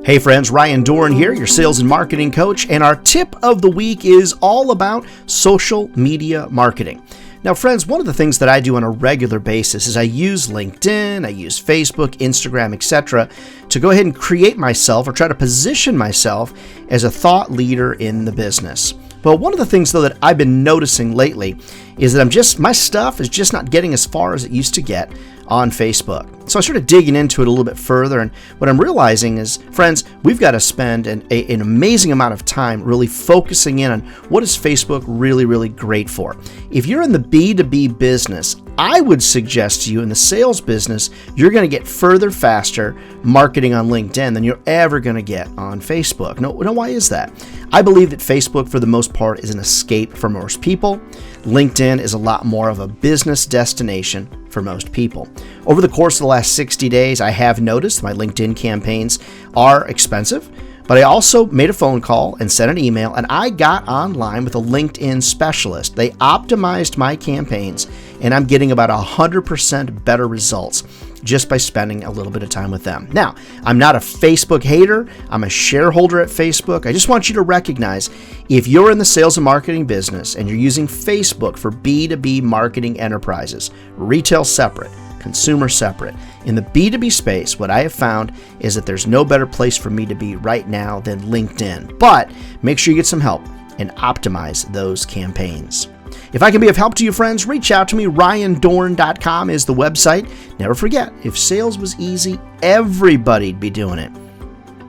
Hey friends, Ryan Dohrn here, your sales and marketing coach, and our tip of the week is all about social media marketing. Now friends, one of the things that I do on a regular basis is I use LinkedIn, I use Facebook, Instagram, etc. to go ahead and create myself or try to position myself as a thought leader in the business. But one of the things though that I've been noticing lately is that my stuff is just not getting as far as it used to get on Facebook. So I started digging into it a little bit further, and what I'm realizing is, friends, we've got to spend an amazing amount of time really focusing in on what is Facebook really great for. If you're in the B2B business, I would suggest to you in the sales business, you're going to get further faster marketing on LinkedIn than you're ever going to get on Facebook. No, why is that? I believe that Facebook, for the most part, is an escape for most people. LinkedIn is a lot more of a business destination for most people. Over the course of the last 60 days, I have noticed my LinkedIn campaigns are expensive, but I also made a phone call and sent an email, and I got online with a LinkedIn specialist. They optimized my campaigns, and I'm getting about 100% better results just by spending a little bit of time with them. Now, I'm not a Facebook hater. I'm a shareholder at Facebook. I just want you to recognize if you're in the sales and marketing business and you're using Facebook for B2B marketing enterprises, retail separate, consumer separate. In the B2B space, what I have found is that there's no better place for me to be right now than LinkedIn. But make sure you get some help and optimize those campaigns. If I can be of help to you, friends, reach out to me. RyanDohrn.com is the website. Never forget, if sales was easy, everybody'd be doing it.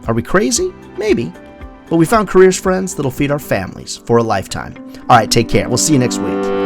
Are we crazy? Maybe. But we found careers, friends, that'll feed our families for a lifetime. All right, take care. We'll see you next week.